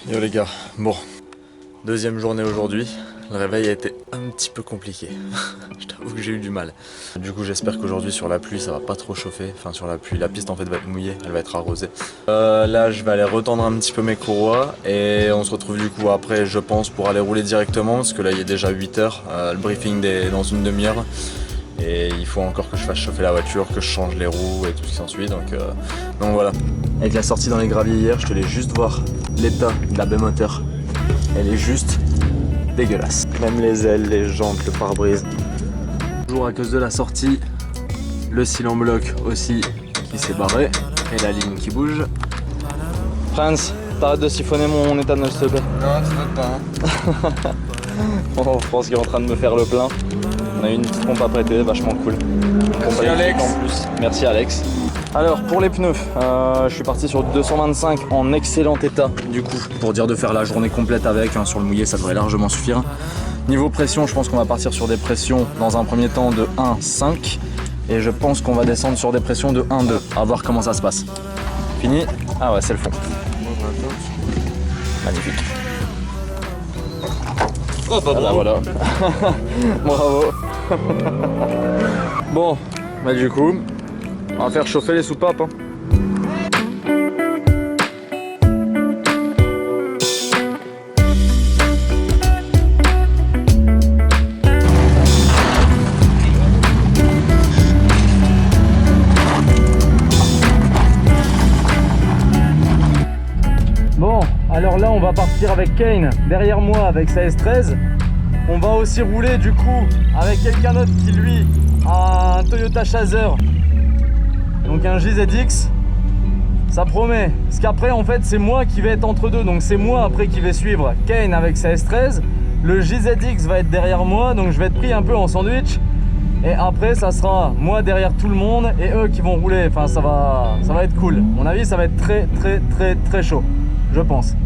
Yo les gars, bon, deuxième journée aujourd'hui, le réveil a été un petit peu compliqué, je t'avoue que j'ai eu du mal. Du coup j'espère qu'aujourd'hui sur la pluie ça va pas trop chauffer, enfin sur la pluie, la piste en fait va être mouillée, elle va être arrosée. Là je vais aller retendre un petit peu mes courroies et on se retrouve du coup après je pense pour aller rouler directement parce que là il est déjà 8 h, le briefing est dans une demi-heure. Et il faut encore que je fasse chauffer la voiture, que je change les roues et tout ce qui s'ensuit, donc voilà. Avec la sortie dans les graviers hier, je te laisse juste voir l'état de la baie moteur. Elle est juste dégueulasse. Même les ailes, les jantes, le pare-brise. Toujours à cause de la sortie, le cil en bloc aussi qui s'est barré et la ligne qui bouge. Franz, t'arrêtes de siphonner mon éthanol s'il te plaît. Non, tu notes pas. Hein. Bon, je pense qu'il est en train de me faire le plein. On a eu une petite pompe à prêter, vachement cool. Merci Alex. En plus. Merci Alex. Alors pour les pneus, je suis parti sur 225 en excellent état du coup. Pour dire de faire la journée complète avec, hein, sur le mouillé ça devrait largement suffire. Niveau pression, je pense qu'on va partir sur des pressions dans un premier temps de 1,5. Et je pense qu'on va descendre sur des pressions de 1,2. À voir comment ça se passe. Fini. Ah ouais, c'est le fond. Magnifique. Oh, pas Ah bah voilà. Bravo. Bon, bah du coup, on va faire chauffer les soupapes. Hein. Bon, alors là on va partir avec Kane derrière moi avec sa S13. On va aussi rouler du coup avec quelqu'un d'autre qui lui a un Toyota Chaser, donc un JZX. Ça promet, parce qu'après en fait c'est moi qui vais être entre deux, donc c'est moi après qui vais suivre Kane avec sa S13. Le JZX va être derrière moi, donc je vais être pris un peu en sandwich. Et après ça sera moi derrière tout le monde et eux qui vont rouler, enfin ça va être cool. À mon avis ça va être très chaud, je pense.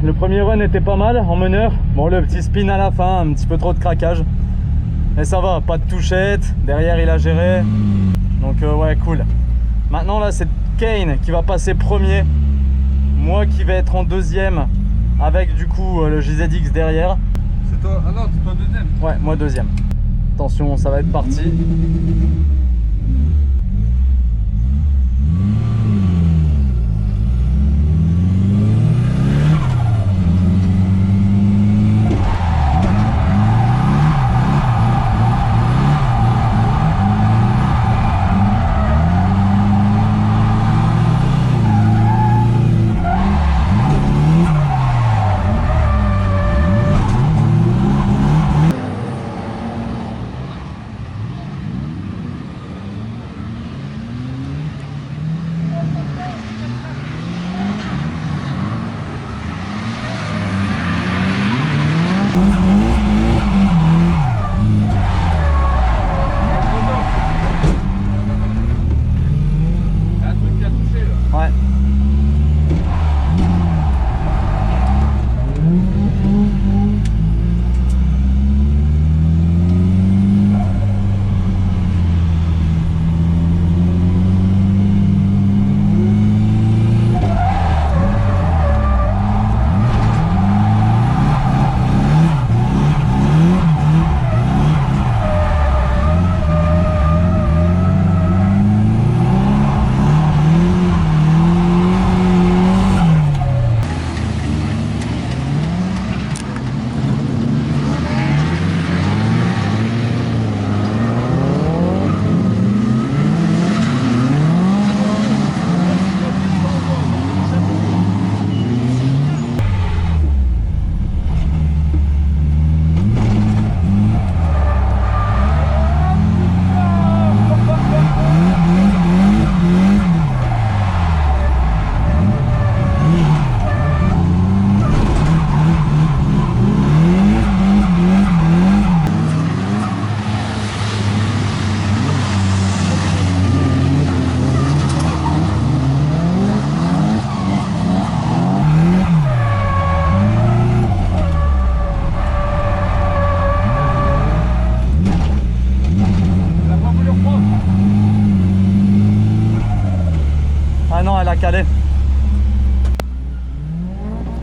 Le premier run était pas mal en meneur. Bon, le petit spin à la fin, un petit peu trop de craquage. Mais ça va, pas de touchette. Derrière, il a géré. Donc ouais, cool. Maintenant là, c'est Kane qui va passer premier. Moi qui vais être en deuxième avec du coup le JZX derrière. C'est toi. Ah non, c'est toi deuxième. Ouais, moi deuxième. Attention, ça va être parti.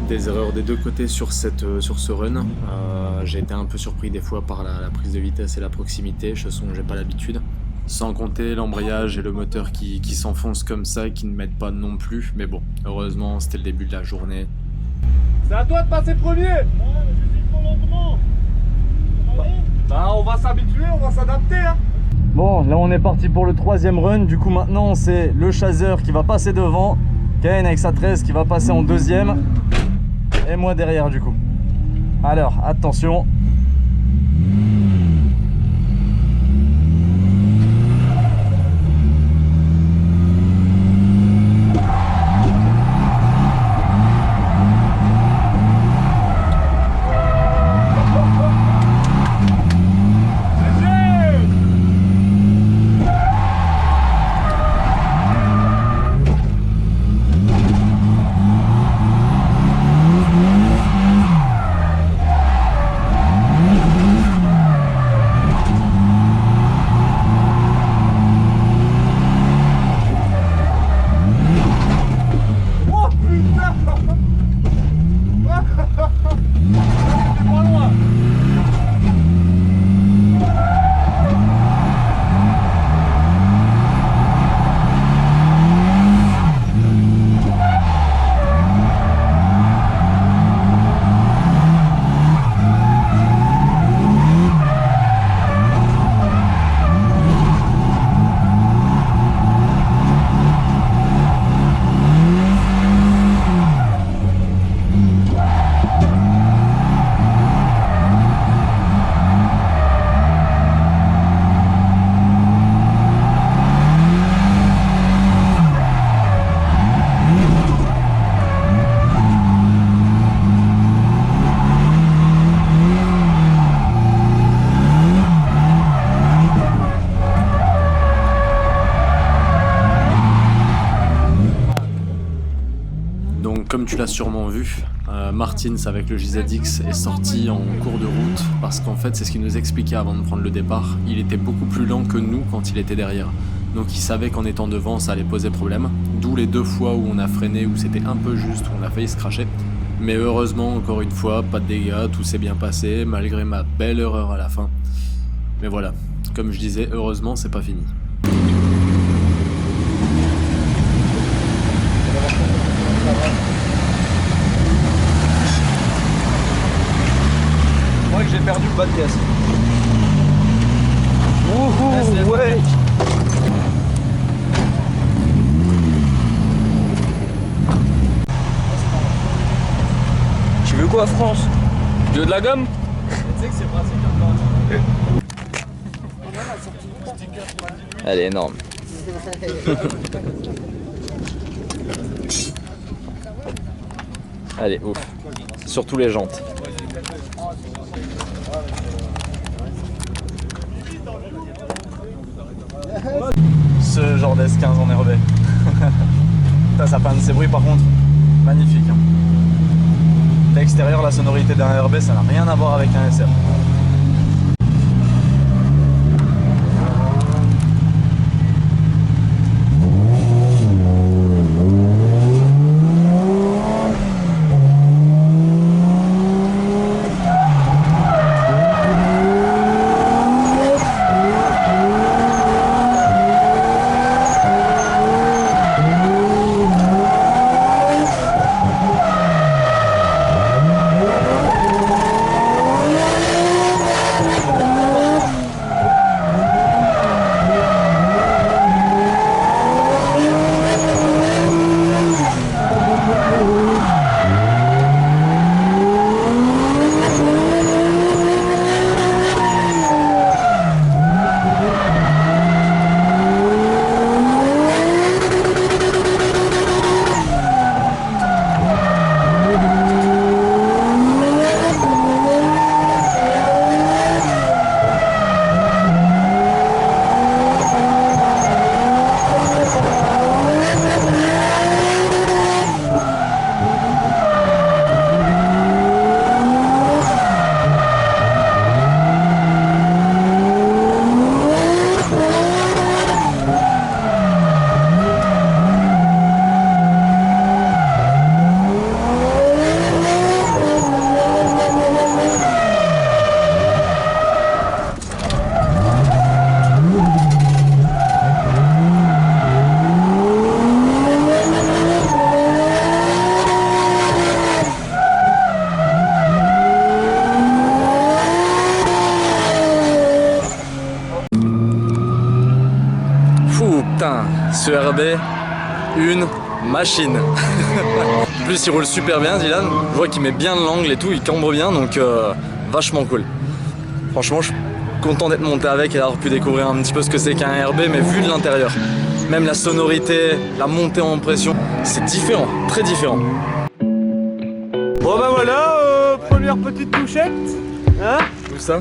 Des erreurs des deux côtés sur ce run. J'ai été un peu surpris des fois par la prise de vitesse et la proximité, chose dont j'ai pas l'habitude. Sans compter l'embrayage et le moteur qui s'enfonce comme ça et qui ne m'aident pas non plus. Mais bon, heureusement c'était le début de la journée. C'est à toi de passer premier. Ouais, mais je suis trop lentement. Ça va aller ? Bah on va s'habituer, on va s'adapter hein. Bon, là on est parti pour le 3e run. Du coup maintenant c'est le chaser qui va passer devant, Ken avec sa 13 qui va passer en 2e et moi derrière du coup. Alors attention. Comme tu l'as sûrement vu, Martins avec le JZX est sorti en cours de route parce qu'en fait c'est ce qu'il nous expliquait avant de prendre le départ. Il était beaucoup plus lent que nous quand il était derrière. Donc il savait qu'en étant devant ça allait poser problème. D'où les 2 fois où on a freiné, où c'était un peu juste, où on a failli se cracher. Mais heureusement, encore une fois, pas de dégâts, tout s'est bien passé malgré ma belle erreur à la fin. Mais voilà, comme je disais, heureusement c'est pas fini. Moi que j'ai perdu le bas de caisse. Wouhou, ouais. Tu veux quoi France? Tu veux de la gomme? Tu sais que c'est pratique comme Elle est énorme. Elle est ouf. Surtout les jantes. Ce genre d'S15 en RB. Ça fait un de ces bruits par contre. Magnifique. Hein. L'extérieur, la sonorité d'un RB, ça n'a rien à voir avec un SR. ce RB, une machine. En plus il roule super bien Dylan, je vois qu'il met bien l'angle et tout, il cambre bien donc vachement cool. Franchement je suis content d'être monté avec et d'avoir pu découvrir un petit peu ce que c'est qu'un RB mais vu de l'intérieur. Même la sonorité, la montée en pression, c'est différent, très différent. Bon bah voilà, première petite touchette. Hein? Où ça?